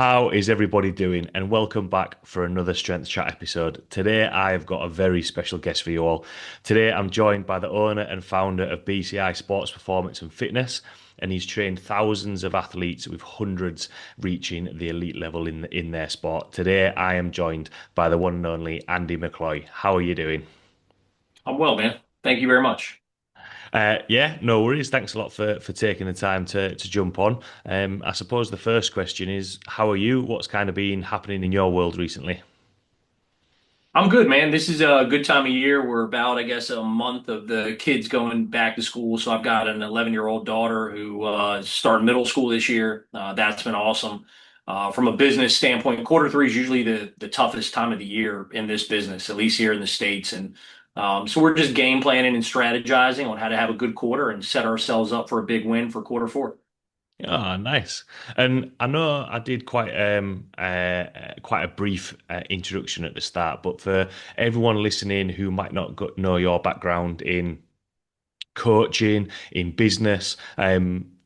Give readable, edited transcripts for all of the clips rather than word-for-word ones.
How is everybody doing? And welcome back for another Strength Chat episode. Today, I've got a very special guest for you all. Today, I'm joined by the owner and founder of BCI Sports Performance and Fitness, and he's trained thousands of athletes with hundreds reaching the elite level in their sport. Today, I am joined by the one and only Andy McCloy. How are you doing? I'm well, man. Thank you very much. Yeah, no worries. Thanks a lot for taking the time to jump on. I suppose the first question is, how are you? What's kind of been happening in your world recently? I'm good, man. This is a good time of year. We're about, I guess, a month of the kids going back to school. So I've got an 11-year-old daughter who is starting middle school this year. That's been awesome. From a business standpoint, quarter three is usually the toughest time of the year in this business, at least here in the States. And so we're just game planning and strategizing on how to have a good quarter and set ourselves up for a big win for quarter four. Oh, nice. And I know I did quite a brief introduction at the start, but for everyone listening who might not know your background in coaching, in business,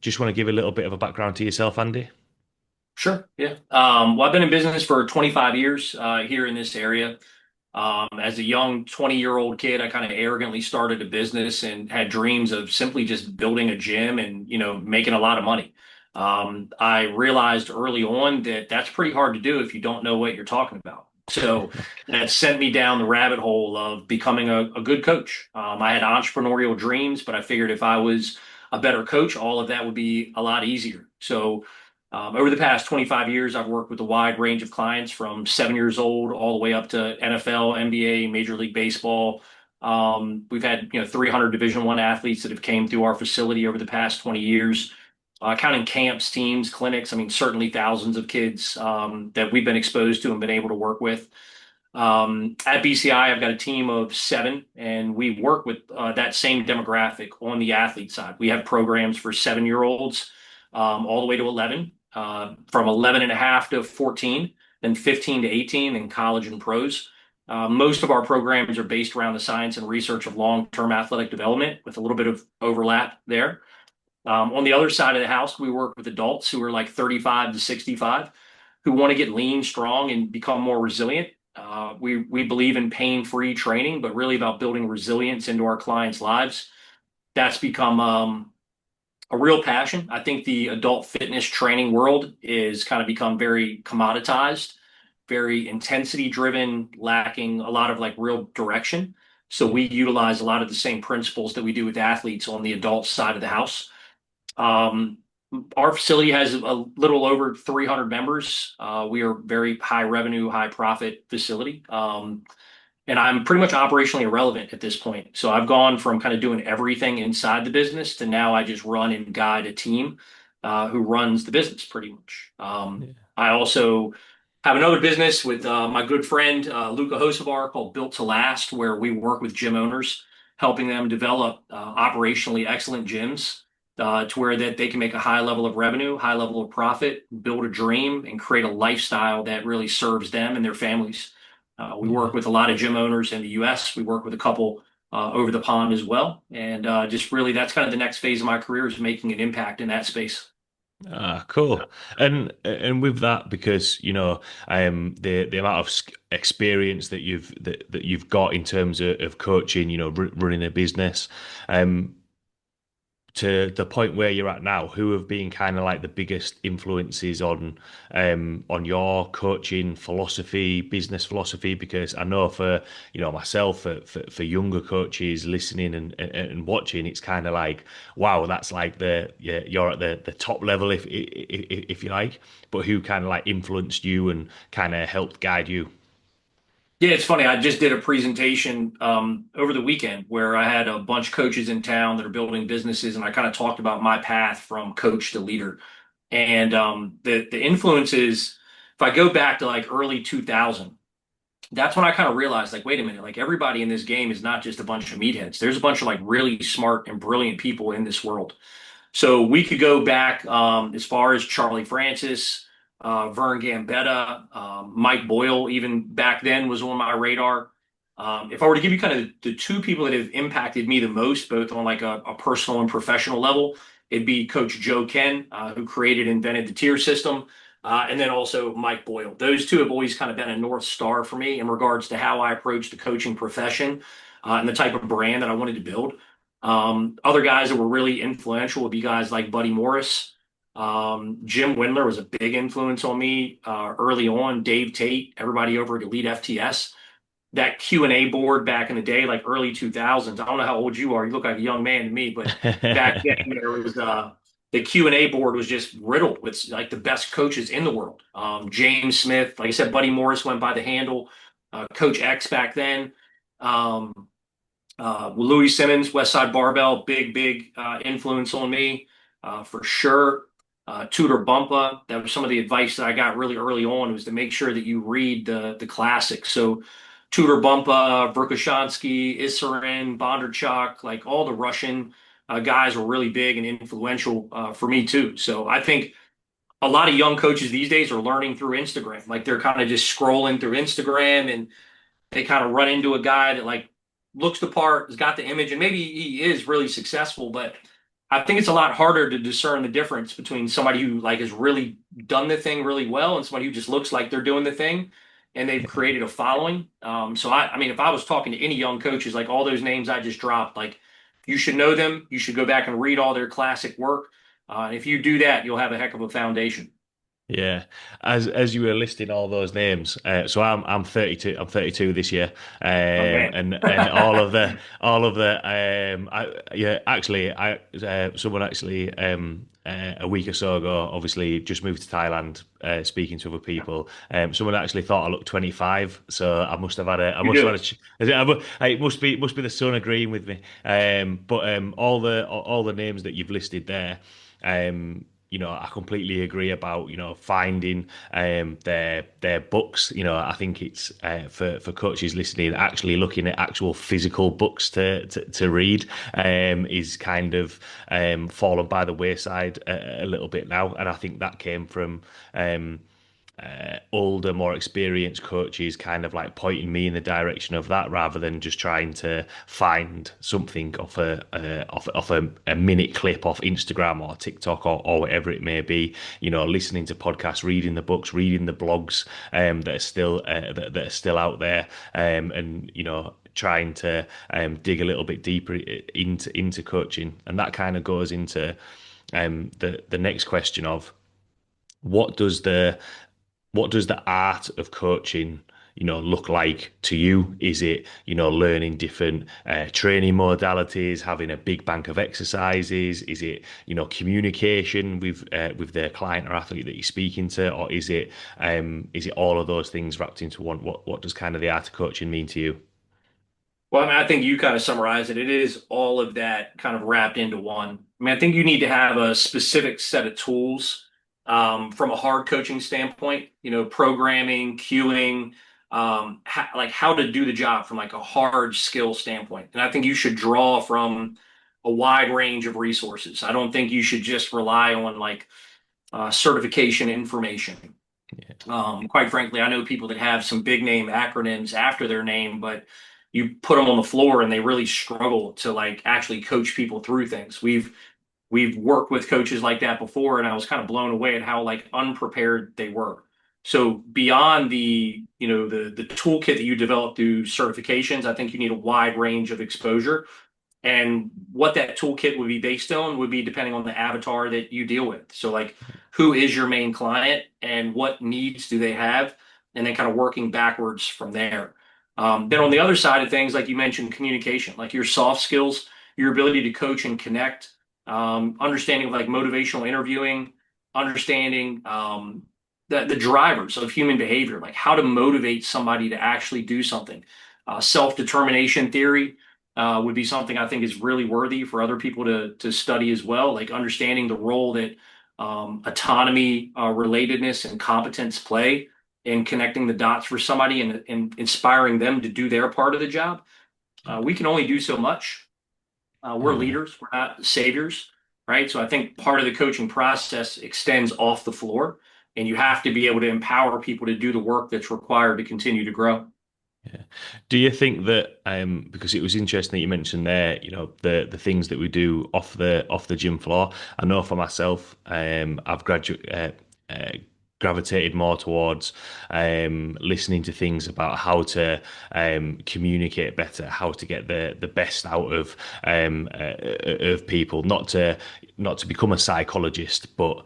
just want to give a little bit of a background to yourself, Andy. Sure. Yeah. Well, I've been in business for 25 years here in this area. As a young 20-year-old kid, I kind of arrogantly started a business and had dreams of simply just building a gym and, making a lot of money. I realized early on that that's pretty hard to do if you don't know what you're talking about. So that sent me down the rabbit hole of becoming a good coach. I had entrepreneurial dreams, but I figured if I was a better coach, all of that would be a lot easier. So over the past 25 years, I've worked with a wide range of clients from 7 years old all the way up to NFL, NBA, Major League Baseball. We've had 300 Division I athletes that have came through our facility over the past 20 years, counting camps, teams, clinics. I mean, certainly thousands of kids that we've been exposed to and been able to work with. At BCI, I've got a team of seven, and we work with that same demographic on the athlete side. We have programs for 7-year-olds all the way to 11, from 11 and a half to 14, then 15 to 18 in college and pros. Most of our programs are based around the science and research of long-term athletic development with a little bit of overlap there. On the other side of the house, we work with adults who are like 35 to 65 who want to get lean, strong, and become more resilient. We believe in pain-free training, but really about building resilience into our clients' lives. That's become a real passion. I think the adult fitness training world is kind of become very commoditized, very intensity driven, lacking a lot of like real direction. So we utilize a lot of the same principles that we do with athletes on the adult side of the house. Um, our facility has a little over 300 members. We are very high revenue, high profit facility. And I'm pretty much operationally irrelevant at this point. So I've gone from kind of doing everything inside the business to now I just run and guide a team who runs the business pretty much. I also have another business with my good friend Luca Hosevar called Built to Last, where we work with gym owners, helping them develop operationally excellent gyms to where that they can make a high level of revenue, high level of profit, build a dream, and create a lifestyle that really serves them and their families. We Yeah. work with a lot of gym owners in the US. We work with a couple over the pond as well. And just really, that's kind of the next phase of my career is making an impact in that space. Ah, cool. And with that, because the amount of experience that you've got in terms of coaching, running a business, um, to the point where you're at now, who have been kind of like the biggest influences on your coaching philosophy, business philosophy? Because I know for myself, for younger coaches listening and watching, it's kind of like, wow, that's like you're at the top level if you like. But who kind of like influenced you and kind of helped guide you? Yeah, it's funny. I just did a presentation over the weekend where I had a bunch of coaches in town that are building businesses, and I kind of talked about my path from coach to leader. And the influences, if I go back to like early 2000, that's when I kind of realized, like, wait a minute, like everybody in this game is not just a bunch of meatheads. There's a bunch of like really smart and brilliant people in this world. So we could go back as far as Charlie Francis, Vern Gambetta, Mike Boyle, even back then was on my radar. If I were to give you kind of the two people that have impacted me the most, both on like a personal and professional level, it'd be Coach Joe Ken, who created and invented the tier system. and then also Mike Boyle. Those two have always kind of been a North Star for me in regards to how I approach the coaching profession and the type of brand that I wanted to build. Other guys that were really influential would be guys like Buddy Morris. Jim Windler was a big influence on me early on. Dave Tate, everybody over at Elite FTS. That Q&A board back in the day, like early 2000s. I don't know how old you are. You look like a young man to me, but back then there was the Q&A board was just riddled with like the best coaches in the world. James Smith, like I said, Buddy Morris went by the handle. Coach X back then. Um, Louis Simmons, Westside Barbell, big influence on me for sure. Tudor Bumpa, that was some of the advice that I got really early on was to make sure that you read the classics. So Tudor Bumpa, Verkhoshansky, Issarin, Bondarchuk, like all the Russian guys were really big and influential for me too. So I think a lot of young coaches these days are learning through Instagram. Like they're kind of just scrolling through Instagram and they kind of run into a guy that like looks the part, has got the image, and maybe he is really successful, but I think it's a lot harder to discern the difference between somebody who like has really done the thing really well and somebody who just looks like they're doing the thing and they've created a following. So I mean, if I was talking to any young coaches, like all those names I just dropped, like you should know them. You should go back and read all their classic work. If you do that, you'll have a heck of a foundation. Yeah, as you were listing all those names, so I'm 32. I'm 32 this year, Oh man. and all of the yeah, actually someone actually a week or so ago, obviously just moved to Thailand, speaking to other people. Someone actually thought I looked 25, so I must have had a I You must have do. had it must be the sun agreeing with me. But all the names that you've listed there. I completely agree about finding their books. I think it's for coaches listening, actually looking at actual physical books to read is kind of fallen by the wayside a little bit now, and I think that came from. Older, more experienced coaches kind of like pointing me in the direction of that rather than just trying to find something off a minute clip off Instagram or TikTok or whatever it may be. Listening to podcasts, reading the books, reading the blogs that are still out there, and trying to dig a little bit deeper into coaching, and that kind of goes into the next question of what does the what does the art of coaching look like to you? Is it learning different training modalities, having a big bank of exercises? Is it communication with the client or athlete that you're speaking to, or is it all of those things wrapped into one? What does kind of the art of coaching mean to you? Well, I mean, I think you kind of summarized it. It is all of that kind of wrapped into one. I mean, I think you need to have a specific set of tools from a hard coaching standpoint, programming, cueing, like how to do the job from like a hard skill standpoint. And I think you should draw from a wide range of resources. I don't think you should just rely on like certification information. Quite frankly, I know people that have some big name acronyms after their name, but you put them on the floor and they really struggle to like actually coach people through things. We've worked with coaches like that before, and I was kind of blown away at how like unprepared they were. So beyond the toolkit that you develop through certifications, I think you need a wide range of exposure. And what that toolkit would be based on would be depending on the avatar that you deal with. So, like, who is your main client and what needs do they have? And then kind of working backwards from there. Then, on the other side of things, like you mentioned, communication, like your soft skills, your ability to coach and connect, understanding of like motivational interviewing, understanding the drivers of human behavior, like how to motivate somebody to actually do something. Self-determination theory would be something I think is really worthy for other people to study as well, like understanding the role that autonomy, relatedness, and competence play in connecting the dots for somebody and inspiring them to do their part of the job. We can only do so much. We're Yeah. leaders, we're not saviors, right? So I think part of the coaching process extends off the floor, and you have to be able to empower people to do the work that's required to continue to grow. Yeah. Do you think that because it was interesting that you mentioned there, the things that we do off the gym floor. I know for myself, I've gravitated more towards listening to things about how to communicate better, how to get the best out of people, not to become a psychologist, but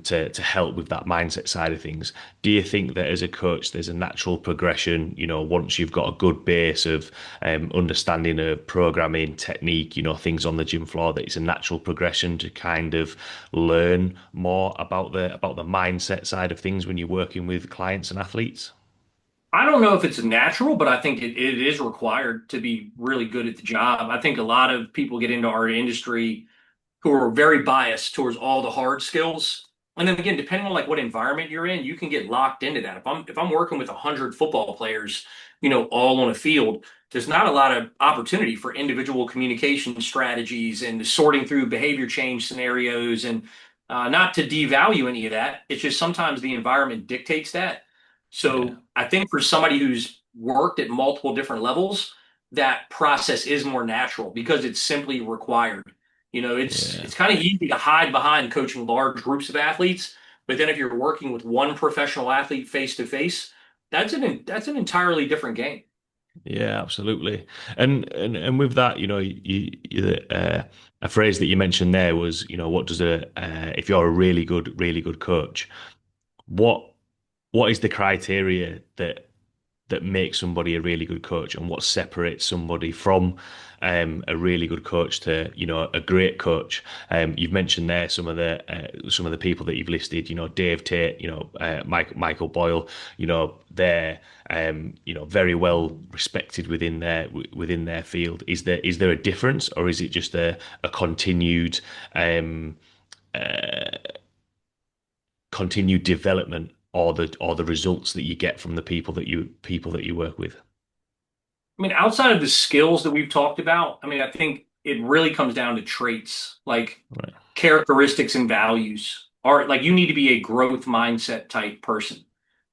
to help with that mindset side of things. Do you think that as a coach, there's a natural progression? Once you've got a good base of understanding of programming technique, things on the gym floor, that it's a natural progression to kind of learn more about the mindset side of things when you're working with clients and athletes? I don't know if it's natural, but I think it is required to be really good at the job. I think a lot of people get into our industry who are very biased towards all the hard skills. And then again, depending on like what environment you're in, you can get locked into that. If I'm working with 100 football players, all on a field, there's not a lot of opportunity for individual communication strategies and sorting through behavior change scenarios. And not to devalue any of that, it's just sometimes the environment dictates that. Yeah, So I think for somebody who's worked at multiple different levels, that process is more natural because it's simply required. It's yeah. it's kind of easy to hide behind coaching large groups of athletes, but then if you're working with one professional athlete face to face, that's an entirely different game. Yeah, absolutely. And with that, a phrase that you mentioned there was, what does if you're a really good coach, what what is the criteria that makes somebody a really good coach, and what separates somebody from a really good coach to a great coach? You've mentioned there some of the people that you've listed. Dave Tate, Michael Boyle. They're very well respected within their field. Is there a difference, or is it just a um, continued development, or the results that you get from the people that you work with? I mean, outside of the skills that we've talked about, I mean, I think it really comes down to traits like Right. characteristics and values. Are like you need to be a growth mindset type person.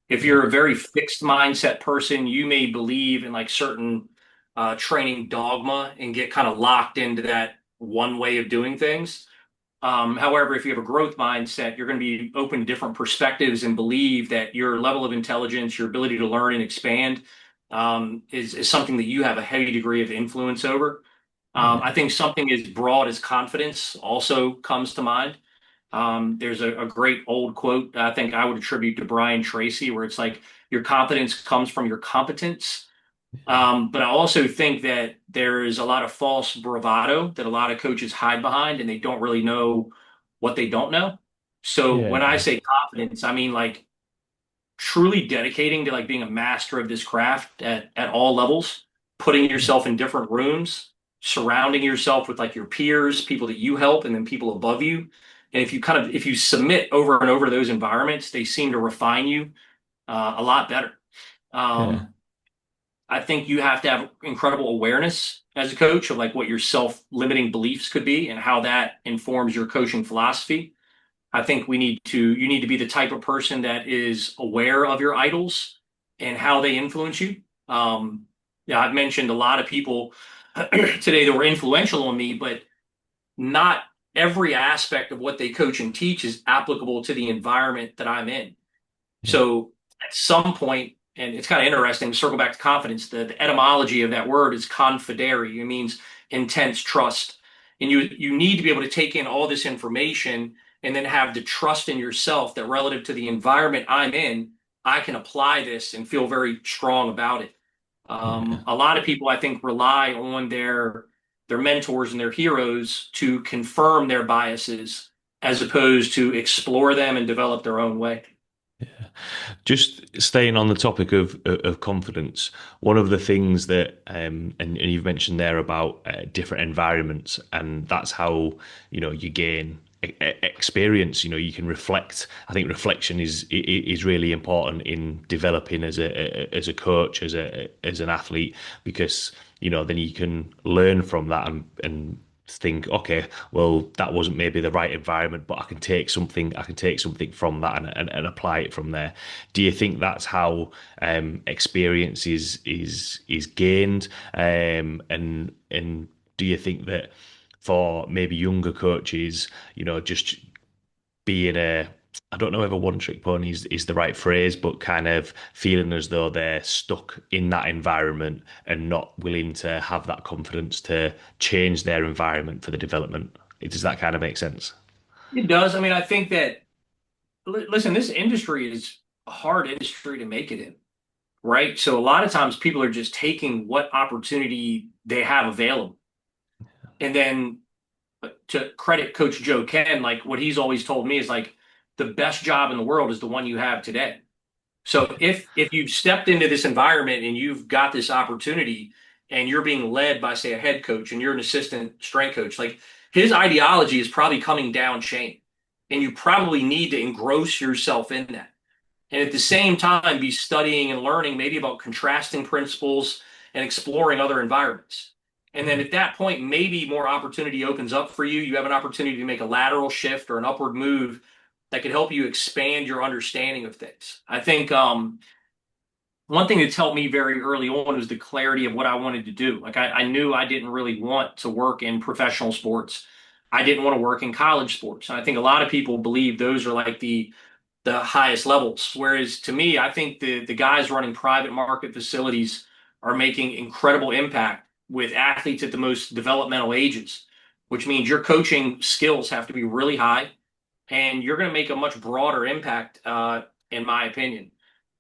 If Yeah. you're a very fixed mindset person, you may believe in like certain training dogma and get kind of locked into that one way of doing things. However, if you have a growth mindset, you're going to be open to different perspectives and believe that your level of intelligence, your ability to learn and expand, is something that you have a heavy degree of influence over. I Yeah. think something as broad as confidence also comes to mind. There's a great old quote I think I would attribute to Brian Tracy, where it's like your confidence comes from your competence. But I also think that there is a lot of false bravado that a lot of coaches hide behind, and they don't really know what they don't know. So when I Yeah. say confidence, I mean like truly dedicating to like being a master of this craft at all levels, putting yourself in different rooms, surrounding yourself with like your peers, people that you help, and then people above you. And if you submit over and over to those environments, they seem to refine you a lot better. Yeah. Um, I think you have to have incredible awareness as a coach of like what your self-limiting beliefs could be and how that informs your coaching philosophy. I think you need to be the type of person that is aware of your idols and how they influence you. Yeah, I've mentioned a lot of people today that were influential on me, but not every aspect of what they coach and teach is applicable to the environment that I'm in. Yeah. So at some point, and it's kind of interesting to circle back to confidence, the etymology of that word is confidere. It means intense trust. And you need to be able to take in all this information and then have the trust in yourself that relative to the environment I'm in, I can apply this and feel very strong about it. Yeah. A lot of people, I think, rely on their mentors and their heroes to confirm their biases as opposed to explore them and develop their own way. Just staying on the topic of confidence, one of the things that and you've mentioned there about different environments, and that's how you gain experience. You can reflect. I think reflection is really important in developing as a coach, as an athlete, because then you can learn from that and think, okay, well, that wasn't maybe the right environment, but I can take something from that and apply it from there. Do you think that's how experience is gained? And do you think that for maybe younger coaches, just being I don't know whether one trick pony is the right phrase, but kind of feeling as though they're stuck in that environment and not willing to have that confidence to change their environment for the development. Does that kind of make sense? It does. I mean, I think that, listen, this industry is a hard industry to make it in, right? So a lot of times people are just taking what opportunity they have available. And then to credit Coach Joe Ken, like what he's always told me is like the best job in the world is the one you have today. So if you've stepped into this environment and you've got this opportunity and you're being led by, say, a head coach and you're an assistant strength coach, like his ideology is probably coming down chain. And you probably need to engross yourself in that. And at the same time, be studying and learning maybe about contrasting principles and exploring other environments. And then Yeah. at that point, maybe more opportunity opens up for you. You have an opportunity to make a lateral shift or an upward move that could help you expand your understanding of things. I think one thing that's helped me very early on was the clarity of what I wanted to do. Like I knew I didn't really want to work in professional sports. I didn't want to work in college sports. And I think a lot of people believe those are like the highest levels. Whereas to me, I think the guys running private market facilities are making incredible impact with athletes at the most developmental ages, which means your coaching skills have to be really high, and you're going to make a much broader impact, in my opinion.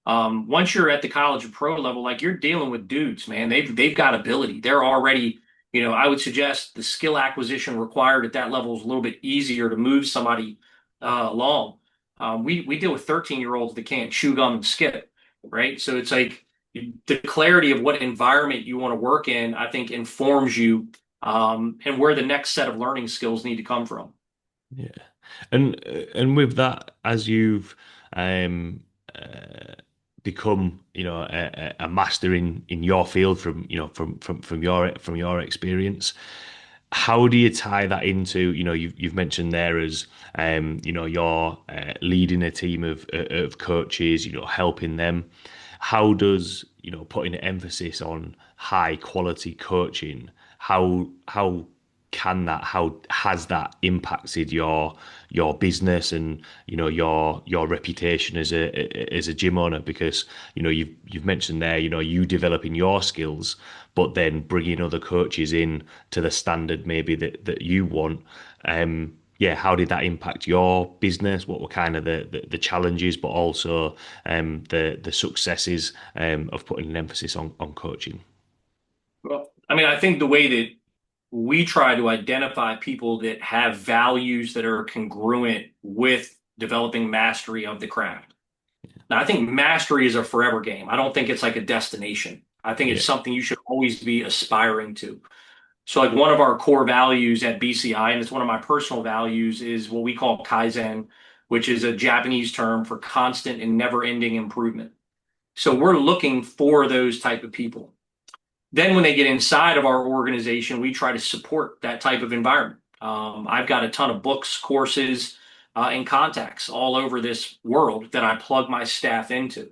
Once you're at the college and pro level, like you're dealing with dudes, man. They've got ability. They're already, I would suggest the skill acquisition required at that level is a little bit easier to move somebody along. We deal with 13-year-olds that can't chew gum and skip, right? So it's like the clarity of what environment you want to work in, I think, informs you, and where the next set of learning skills need to come from. Yeah. And with that, as you've um uh, become, a master in your field from, from your experience, how do you tie that into, you've mentioned there as, you're leading a team of coaches, helping them. How does, putting an emphasis on high quality coaching, how can that, how has that impacted your business and, your reputation as a gym owner? Because, you've mentioned there, you developing your skills, but then bringing other coaches in to the standard maybe that you want. Yeah, how did that impact your business? What were kind of the challenges, but also the successes of putting an emphasis on coaching? Well, I mean, I think the way that we try to identify people that have values that are congruent with developing mastery of the craft. Now, I think mastery is a forever game. I don't think it's like a destination. I think Yeah, it's something you should always be aspiring to. So, like one of our core values at BCI, and it's one of my personal values, is what we call Kaizen, which is a Japanese term for constant and never-ending improvement. So, we're looking for those type of people. Then when they get inside of our organization, we try to support that type of environment. I've got a ton of books, courses, and contacts all over this world that I plug my staff into.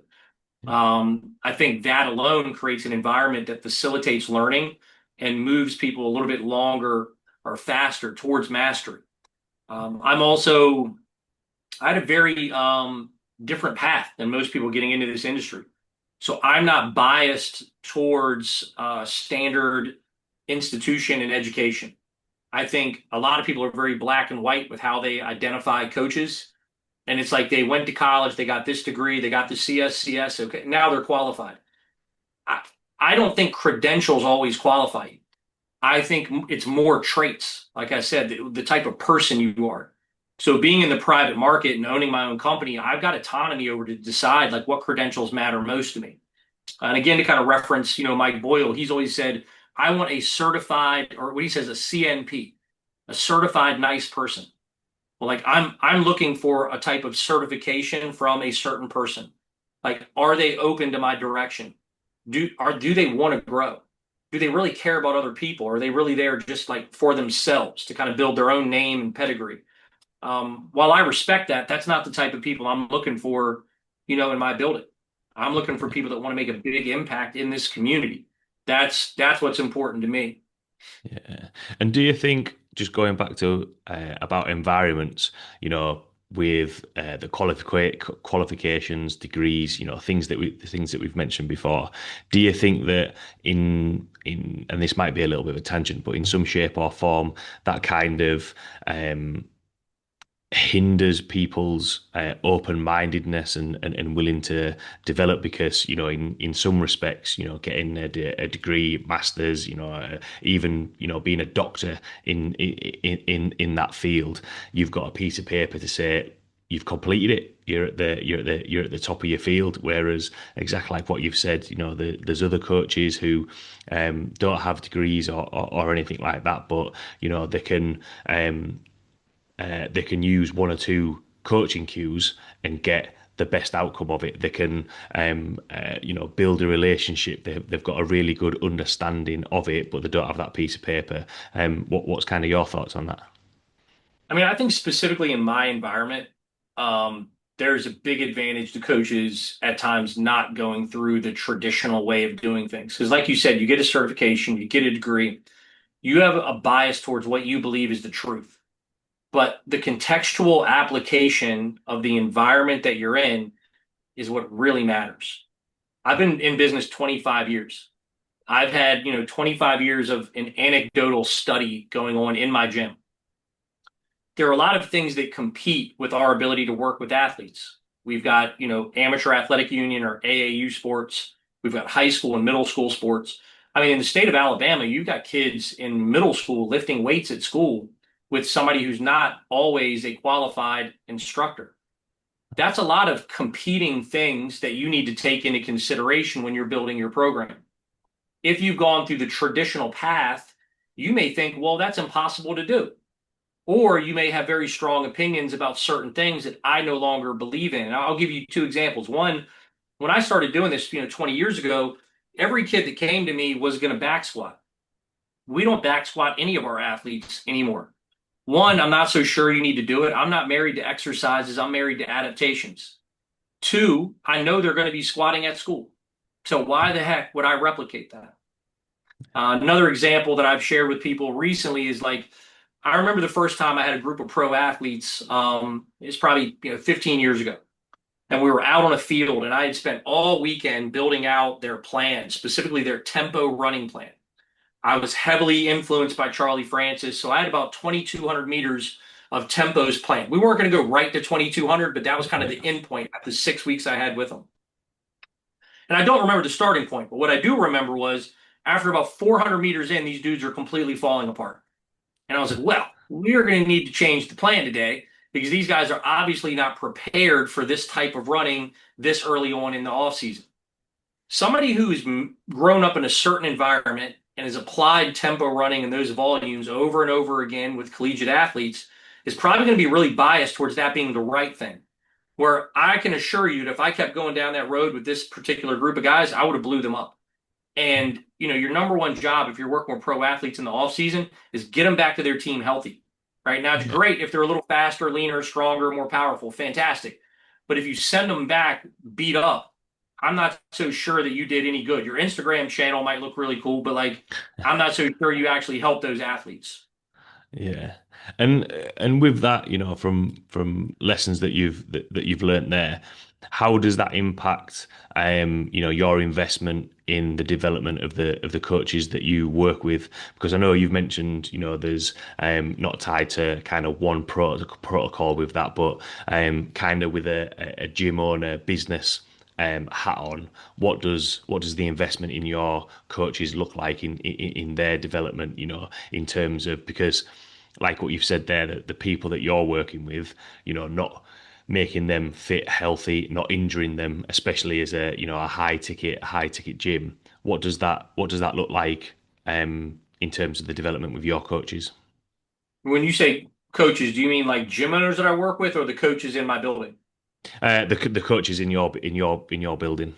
I think that alone creates an environment that facilitates learning and moves people a little bit longer or faster towards mastery. I'm also, I had a very different path than most people getting into this industry. So I'm not biased towards standard institution and education. I think a lot of people are very black and white with how they identify coaches. And it's like they went to college, they got this degree, they got the CS, okay, now they're qualified. I, I don't think credentials always qualify you. I think it's more traits. Like I said, the type of person you are. So being in the private market and owning my own company, I've got autonomy over to decide like what credentials matter most to me. And again, to kind of reference, Mike Boyle, he's always said, I want a certified, or what he says, a CNP, a certified nice person. Well, like I'm looking for a type of certification from a certain person. Like, are they open to my direction? Do they want to grow? Do they really care about other people? Or are they really there just like for themselves to kind of build their own name and pedigree? While I respect that, that's not the type of people I'm looking for, in my building. I'm looking for people that want to make a big impact in this community. That's what's important to me. yeah. And do you think, just going back to about environments, with the qualifications, degrees, things that we've mentioned before. Do you think that and this might be a little bit of a tangent, but in some shape or form, that kind of hinders people's open-mindedness and willing to develop because in some respects getting a degree, masters, even being a doctor in that field, you've got a piece of paper to say you've completed it. You're at the top of your field. Whereas exactly like what you've said, there's other coaches who don't have degrees or anything like that, but they can use one or two coaching cues and get the best outcome of it. They can, build a relationship. They've got a really good understanding of it, but they don't have that piece of paper. What's kind of your thoughts on that? I mean, I think specifically in my environment, there's a big advantage to coaches at times not going through the traditional way of doing things. Because, like you said, you get a certification, you get a degree, you have a bias towards what you believe is the truth. But the contextual application of the environment that you're in is what really matters. I've been in business 25 years. I've had, 25 years of an anecdotal study going on in my gym. There are a lot of things that compete with our ability to work with athletes. We've got, amateur athletic union or AAU sports. We've got high school and middle school sports. I mean, in the state of Alabama, you've got kids in middle school lifting weights at school with somebody who's not always a qualified instructor. That's a lot of competing things that you need to take into consideration when you're building your program. If you've gone through the traditional path, you may think, well, that's impossible to do. Or you may have very strong opinions about certain things that I no longer believe in. And I'll give you two examples. One, when I started doing this, 20 years ago, every kid that came to me was going to back squat. We don't back squat any of our athletes anymore. One, I'm not so sure you need to do it. I'm not married to exercises. I'm married to adaptations. Two, I know they're going to be squatting at school. So why the heck would I replicate that? Another example that I've shared with people recently is like, I remember the first time I had a group of pro athletes. It's probably 15 years ago, and we were out on a field, and I had spent all weekend building out their plan, specifically their tempo running plan. I was heavily influenced by Charlie Francis, so I had about 2,200 meters of tempos planned. We weren't going to go right to 2,200, but that was kind of the end point after the 6 weeks I had with them. And I don't remember the starting point, but what I do remember was after about 400 meters in, these dudes are completely falling apart. And I was like, well, we're going to need to change the plan today because these guys are obviously not prepared for this type of running this early on in the off season. Somebody who's grown up in a certain environment and has applied tempo running and those volumes over and over again with collegiate athletes is probably going to be really biased towards that being the right thing. Where I can assure you that if I kept going down that road with this particular group of guys, I would have blew them up. And your number one job if you're working with pro athletes in the off season is get them back to their team healthy. Right now, it's great if they're a little faster, leaner, stronger, more powerful. Fantastic. But if you send them back beat up, I'm not so sure that you did any good. Your Instagram channel might look really cool, but I'm not so sure you actually helped those athletes. Yeah. And with that, from lessons that you've learned there, how does that impact your investment in the development of the coaches that you work with? Because I know you've mentioned, there's not tied to kind of one protocol with that, but kind of with a gym owner business hat on, what does the investment in your coaches look like in their development, in terms of, because like what you've said there, that the people that you're working with, not making them fit, healthy, not injuring them, especially as a high ticket gym. What does that look like in terms of the development with your coaches? When you say coaches, do you mean like gym owners that I work with or the coaches in my building? The coaches in your building.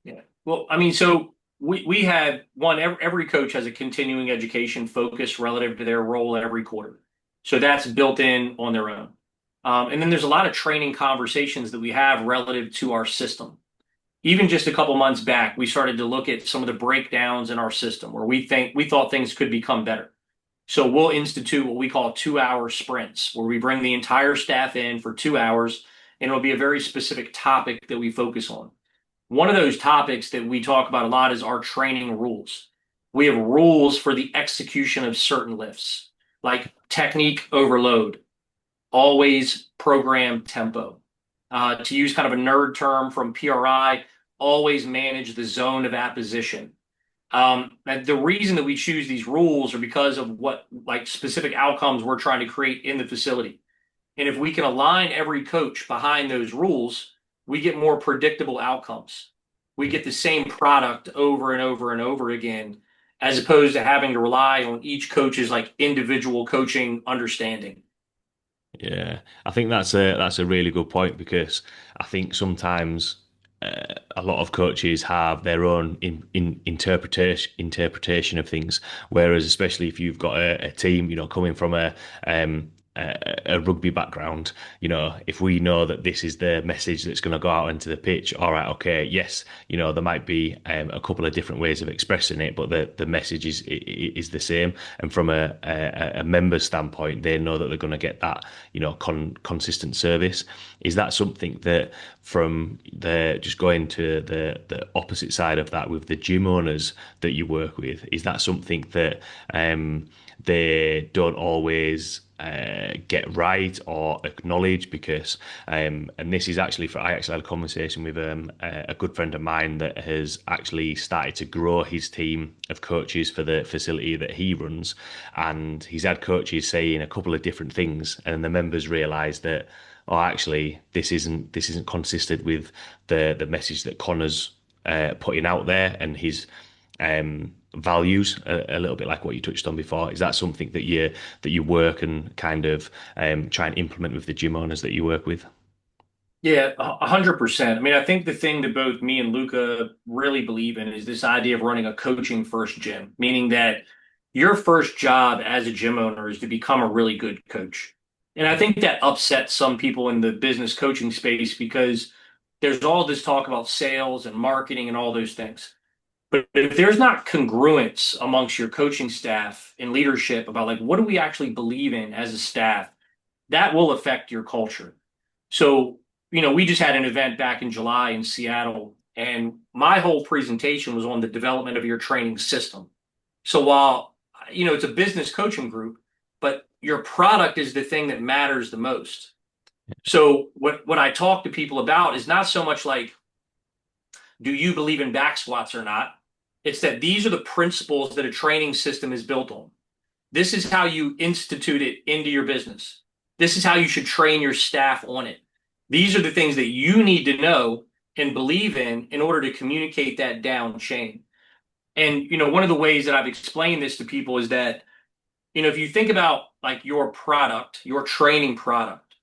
Yeah. Well, I mean, so we have one, every coach has a continuing education focus relative to their role every quarter. So that's built in on their own. And then there's a lot of training conversations that we have relative to our system. Even just a couple months back, we started to look at some of the breakdowns in our system where we thought things could become better. So we'll institute what we call 2 hour sprints, where we bring the entire staff in for 2 hours, and it'll be a very specific topic that we focus on. One of those topics that we talk about a lot is our training rules. We have rules for the execution of certain lifts, like technique overload, always program tempo. To use kind of a nerd term from PRI, always manage the zone of apposition. And the reason that we choose these rules are because of what like specific outcomes we're trying to create in the facility. And if we can align every coach behind those rules, we get more predictable outcomes. We get the same product over and over and over again, as opposed to having to rely on each coach's like individual coaching understanding. Yeah, I think that's a really good point because I think sometimes a lot of coaches have their own interpretation of things, whereas especially if you've got a team, coming from a rugby background, if we know that this is the message that's going to go out into the pitch, all right, okay, yes, there might be a couple of different ways of expressing it, but the message is the same. And from a member standpoint, they know that they're going to get that, consistent service. Is that something that from the just going to the opposite side of that with the gym owners that you work with, is that something that they don't always get right or acknowledge because and this is actually I actually had a conversation with a good friend of mine that has actually started to grow his team of coaches for the facility that he runs, and he's had coaches saying a couple of different things and the members realized that, oh, actually this isn't consistent with the message that Connor's putting out there and his values, a little bit like what you touched on before. Is that something that you work and kind of try and implement with the gym owners that you work with? Yeah, 100%. I mean, I think the thing that both me and Luca really believe in is this idea of running a coaching first gym, meaning that your first job as a gym owner is to become a really good coach. And I think that upsets some people in the business coaching space because there's all this talk about sales and marketing and all those things. But if there's not congruence amongst your coaching staff and leadership about like what do we actually believe in as a staff, that will affect your culture. So, we just had an event back in July in Seattle, and my whole presentation was on the development of your training system. So while, it's a business coaching group, but your product is the thing that matters the most. So what I talk to people about is not so much like, do you believe in back squats or not? It's that these are the principles that a training system is built on. This is how you institute it into your business. This is how you should train your staff on it. These are the things that you need to know and believe in order to communicate that down chain. And, one of the ways that I've explained this to people is that, if you think about like your product, your training product,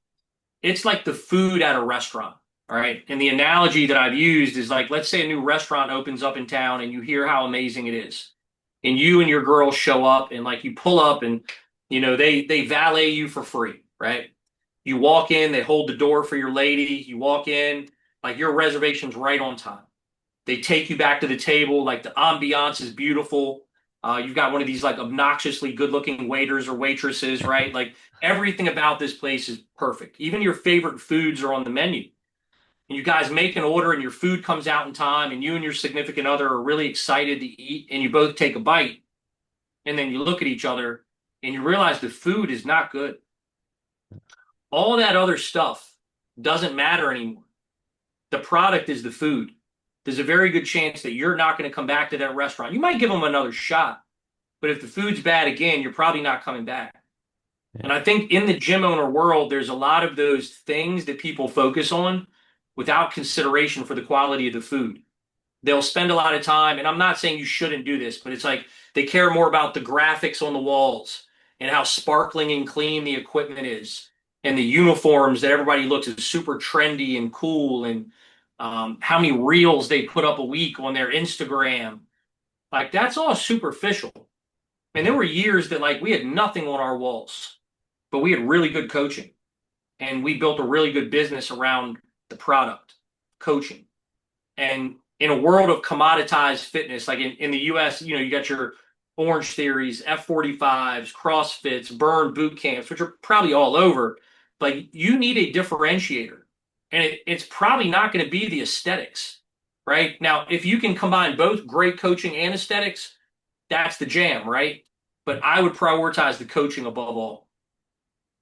it's like the food at a restaurant. All right. And the analogy that I've used is like, let's say a new restaurant opens up in town and you hear how amazing it is. And you and your girl show up and like you pull up and they valet you for free, right? You walk in, they hold the door for your lady. You walk in, like your reservation's right on time. They take you back to the table, like the ambiance is beautiful. You've got one of these like obnoxiously good-looking waiters or waitresses, right? Like everything about this place is perfect. Even your favorite foods are on the menu. And you guys make an order and your food comes out in time, and you and your significant other are really excited to eat, and you both take a bite, and then you look at each other and you realize the food is not good. All that other stuff doesn't matter anymore. The product is the food. There's a very good chance that you're not going to come back to that restaurant. You might give them another shot, but if the food's bad again, you're probably not coming back. And I think in the gym owner world, there's a lot of those things that people focus on without consideration for the quality of the food. They'll spend a lot of time, and I'm not saying you shouldn't do this, but it's like they care more about the graphics on the walls and how sparkling and clean the equipment is, and the uniforms that everybody looks is super trendy and cool, and how many reels they put up a week on their Instagram. Like that's all superficial. And there were years that like we had nothing on our walls, but we had really good coaching, and we built a really good business around the product, coaching. And in a world of commoditized fitness, like in the US, you got your Orange Theories, F45s, CrossFits, Burn boot camps, which are probably all over, but you need a differentiator. And it's probably not going to be the aesthetics, right? Now, if you can combine both great coaching and aesthetics, that's the jam, right? But I would prioritize the coaching above all.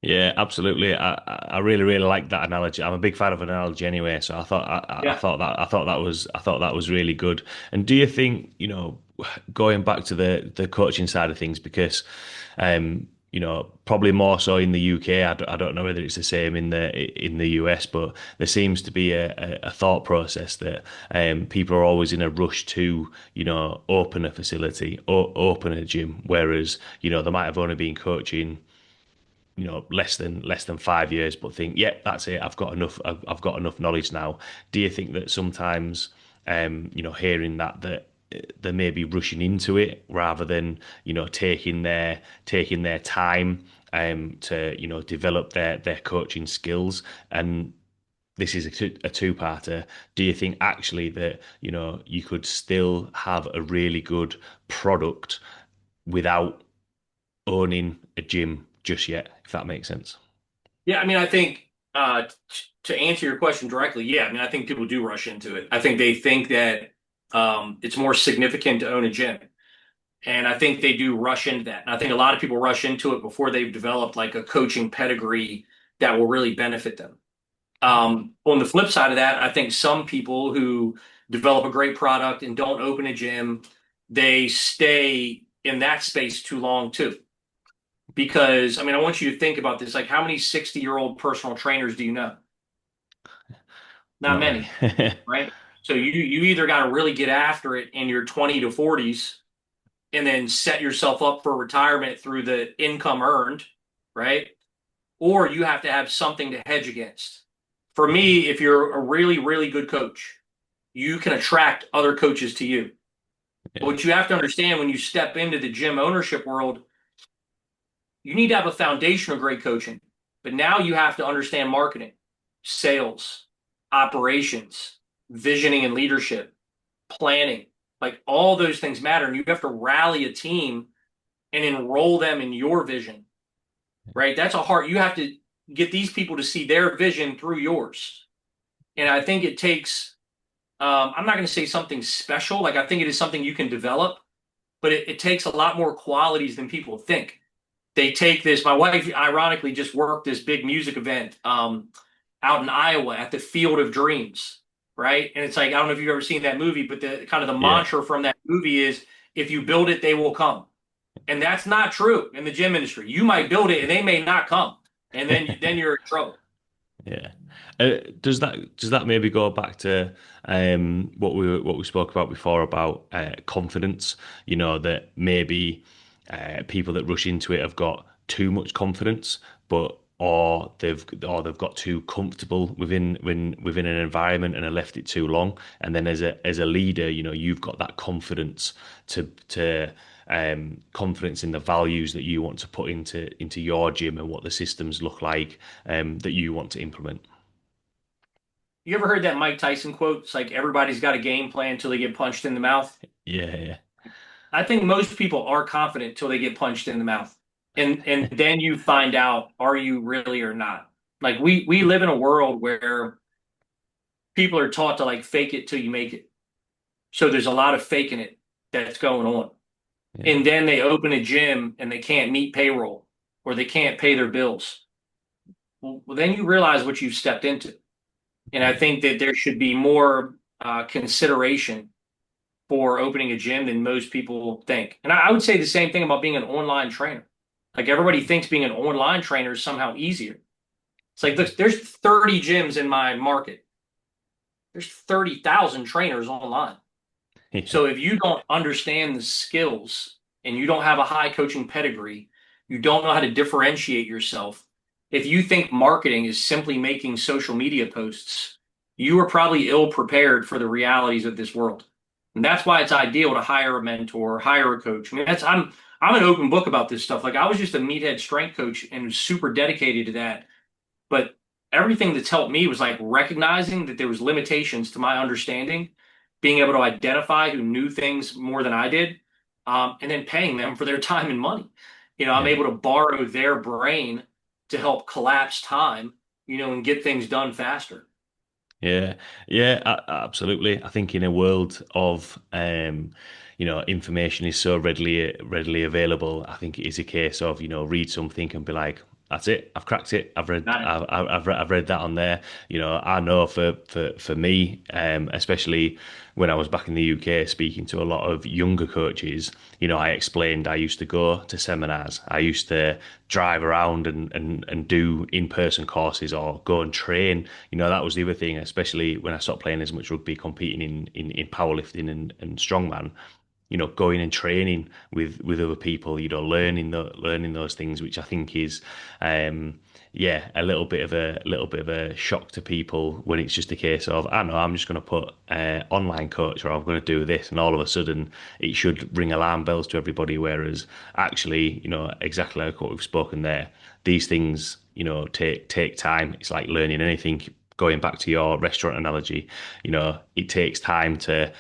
Yeah, absolutely. I really really like that analogy. I'm a big fan of an analogy anyway, so Yeah. I thought that was really good. And do you think, going back to the coaching side of things, because probably more so in the UK. I don't know whether it's the same in the US, but there seems to be a thought process that people are always in a rush to, open a facility or open a gym, whereas, they might have only been coaching, less than 5 years, but think, yeah, that's it. I've got enough. I've got enough knowledge now. Do you think that sometimes, hearing that they may be rushing into it rather than, taking their time, to, develop their coaching skills? And this is a two-parter. Do you think actually that, you could still have a really good product without owning a gym just yet, if that makes sense? Yeah, I mean, I think to answer your question directly, yeah, I mean, I think people do rush into it. I think they think that it's more significant to own a gym. And I think they do rush into that. And I think a lot of people rush into it before they've developed like a coaching pedigree that will really benefit them. On the flip side of that, I think some people who develop a great product and don't open a gym, they stay in that space too long too. Because, I mean, I want you to think about this. Like, how many 60-year-old personal trainers do you know? Not Not many. many, right? So you either got to really get after it in your 20 to 40s and then set yourself up for retirement through the income earned, right? Or you have to have something to hedge against. For me, if you're a really, really good coach, you can attract other coaches to you. But Yeah, what you have to understand when you step into the gym ownership world, you need to have a foundation of great coaching. But now you have to understand marketing, sales, operations, visioning and leadership, planning. Like all those things matter. And you have to rally a team and enroll them in your vision, right? That's a hard, you have to get these people to see their vision through yours. And I think it takes, I'm not going to say something special. Like I think it is something you can develop, but it takes a lot more qualities than people think. They take this, my wife ironically just worked this big music event out in Iowa at the Field of Dreams, right? And it's like, I don't know if you've ever seen that movie, but the kind of the yeah, mantra from that movie is if you build it, they will come. And that's not true in the gym industry. You might build it and they may not come. And then you're in trouble. yeah. Does that maybe go back to what we spoke about before about confidence? That maybe people that rush into it have got too much confidence, but or they've got too comfortable within an environment and have left it too long. And then as a leader, you've got that confidence to confidence in the values that you want to put into your gym and what the systems look like, that you want to implement. You ever heard that Mike Tyson quote? It's like everybody's got a game plan until they get punched in the mouth. Yeah, yeah, I think most people are confident until they get punched in the mouth. And then you find out, are you really or not? Like we live in a world where people are taught to like fake it till you make it. So there's a lot of faking it that's going on. yeah, And then they open a gym and they can't meet payroll or they can't pay their bills. Well, then you realize what you've stepped into. And I yeah, think that there should be more consideration for opening a gym than most people think. And I would say the same thing about being an online trainer. Like everybody thinks being an online trainer is somehow easier. It's like, look, there's 30 gyms in my market. There's 30,000 trainers online. yeah, So if you don't understand the skills and you don't have a high coaching pedigree, you don't know how to differentiate yourself. If you think marketing is simply making social media posts, you are probably ill prepared for the realities of this world. And that's why it's ideal to hire a mentor, hire a coach. I mean, I'm an open book about this stuff. Like I was just a meathead strength coach and was super dedicated to that. But everything that's helped me was like recognizing that there was limitations to my understanding, being able to identify who knew things more than I did, and then paying them for their time and money. I'm Yeah. able to borrow their brain to help collapse time, and get things done faster. Yeah, yeah, absolutely. I think in a world of information is so readily available. I think it is a case of read something and be like, that's it. I've cracked it. Got it. I've read that on there. I know for me, especially when I was back in the UK speaking to a lot of younger coaches. I explained I used to go to seminars. I used to drive around and do in-person courses or go and train. That was the other thing, especially when I stopped playing as much rugby, competing in powerlifting and strongman. Going and training with other people, learning those things, which I think is, yeah, a little bit of a shock to people when it's just a case of, I know I'm just going to put online coach or I'm going to do this, and all of a sudden it should ring alarm bells to everybody. Whereas actually, exactly like what we've spoken there, these things, take time. It's like learning anything. Going back to your restaurant analogy, it takes time to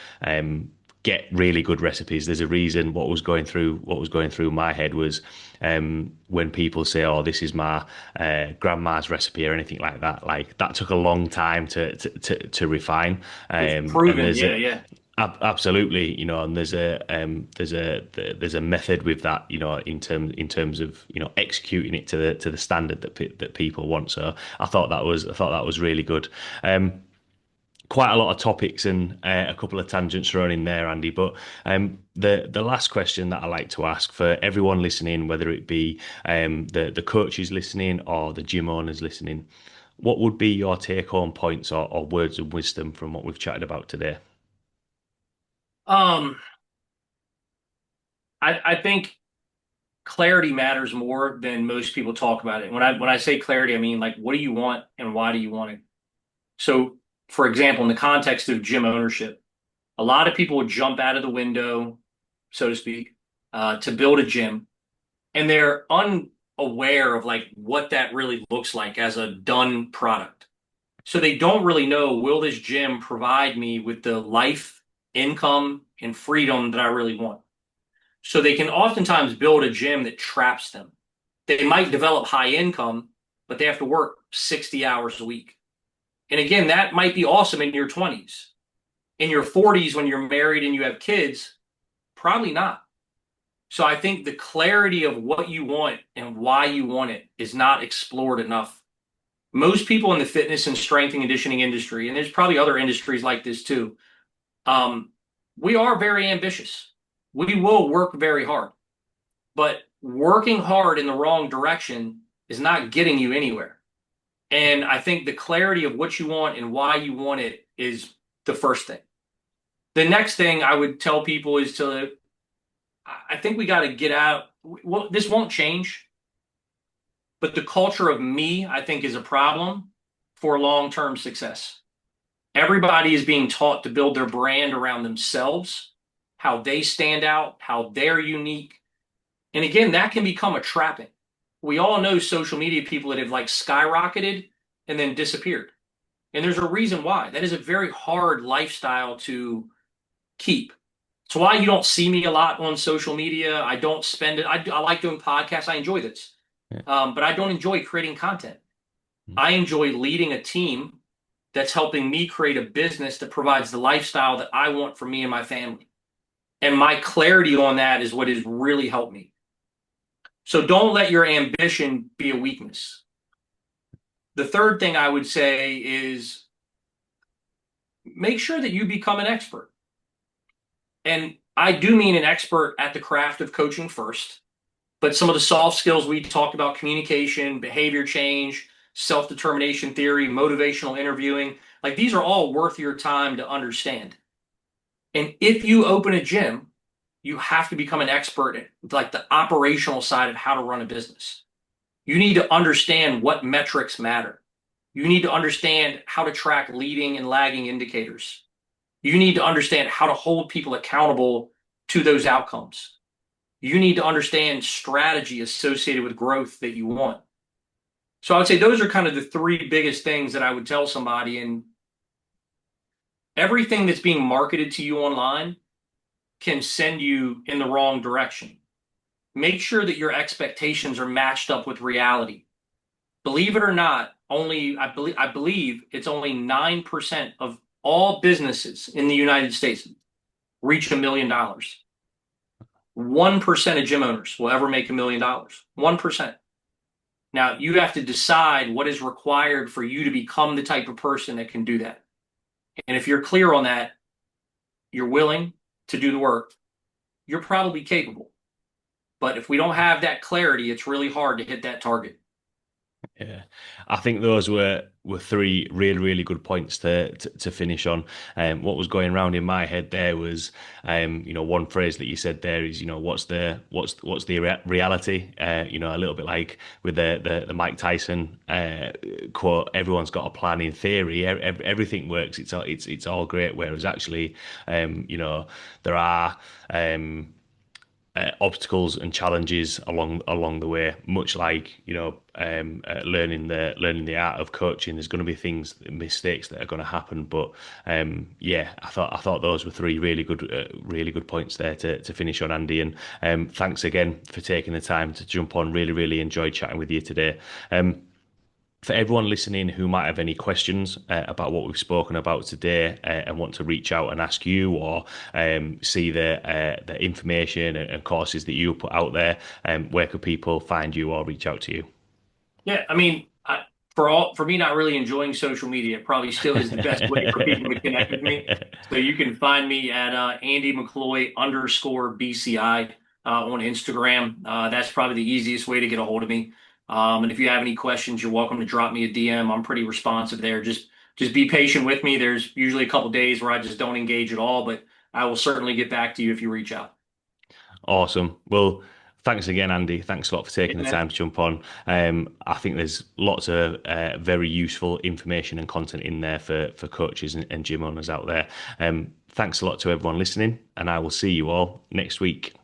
get really good recipes. There's a reason what was going through my head was when people say, "Oh, this is my grandma's recipe" or anything like that. Like that took a long time to refine. It's And proven. there's Yeah, a yeah. absolutely, and there's a method with that, in terms of executing it to the standard that people want. So I thought that was really good. Quite a lot of topics and a couple of tangents thrown in there, Andy. But the last question that I like to ask for everyone listening, whether it be the coaches listening or the gym owners listening, what would be your take-home points or words of wisdom from what we've chatted about today? Um, I think clarity matters more than most people talk about it. When I say clarity, I mean like what do you want and why do you want it? So, for example, in the context of gym ownership, a lot of people would jump out of the window, so to speak, to build a gym, and they're unaware of like what that really looks like as a done product. So they don't really know, will this gym provide me with the life, income, and freedom that I really want? So they can oftentimes build a gym that traps them. They might develop high income, but they have to work 60 hours a week. And again, that might be awesome in your 20s. In your 40s, when you're married and you have kids, probably not. So I think the clarity of what you want and why you want it is not explored enough. Most people in the fitness and strength and conditioning industry, and there's probably other industries like this too, um, we are very ambitious. We will work very hard, but working hard in the wrong direction is not getting you anywhere. And I think the clarity of what you want and why you want it is the first thing. The next thing I would tell people is I think we got to get out. Well, this won't change, but the culture of me, I think, is a problem for long-term success. Everybody is being taught to build their brand around themselves, how they stand out, how they're unique. And again, that can become a trapping. We all know social media people that have like skyrocketed and then disappeared. And there's a reason why. That is a very hard lifestyle to keep. It's why you don't see me a lot on social media. I don't spend it. I like doing podcasts. I enjoy this. Yeah. But I don't enjoy creating content. I enjoy leading a team that's helping me create a business that provides the lifestyle that I want for me and my family. And my clarity on that is what has really helped me. So don't let your ambition be a weakness. The third thing I would say is make sure that you become an expert. And I do mean an expert at the craft of coaching first, but some of the soft skills we talked about, communication, behavior change, self-determination theory, motivational interviewing, like these are all worth your time to understand. And if you open a gym, you have to become an expert at like the operational side of how to run a business. You need to understand what metrics matter. You need to understand how to track leading and lagging indicators. You need to understand how to hold people accountable to those outcomes. You need to understand strategy associated with growth that you want. So I would say those are kind of the three biggest things that I would tell somebody. And everything that's being marketed to you online, can send you in the wrong direction. Make sure that your expectations are matched up with reality. Believe it or not, only I believe it's only 9% of all businesses in the United States reach $1 million. 1% of gym owners will ever make $1 million. 1%. Now you have to decide what is required for you to become the type of person that can do that. And if you're clear on that, you're willing to do the work, you're probably capable. But if we don't have that clarity, it's really hard to hit that target. Yeah, I think those were three really really good points to finish on. What was going around in my head there was, one phrase that you said there is, what's the reality? A little bit like with the Mike Tyson quote. Everyone's got a plan in theory. Everything works. It's all great. Whereas actually, there are. Obstacles and challenges along the way. Much like learning the art of coaching, there's going to be mistakes that are going to happen. But yeah, I thought those were three really good points there to finish on, Andy. And thanks again for taking the time to jump on. Really enjoyed chatting with you today. For everyone listening who might have any questions about what we've spoken about today and want to reach out and ask you or see the information and courses that you put out there, where could people find you or reach out to you? Yeah, I mean, for me not really enjoying social media, it probably still is the best way for people to connect with me. So you can find me at Andy McCloy underscore BCI on Instagram. That's probably the easiest way to get a hold of me. And if you have any questions, you're welcome to drop me a DM. I'm pretty responsive there. Just be patient with me. There's usually a couple days where I just don't engage at all, but I will certainly get back to you if you reach out. Awesome. Well, thanks again, Andy. Thanks a lot for Yeah, taking the man. time to jump on. I think there's lots of very useful information and content in there for coaches and gym owners out there. Thanks a lot to everyone listening, and I will see you all next week.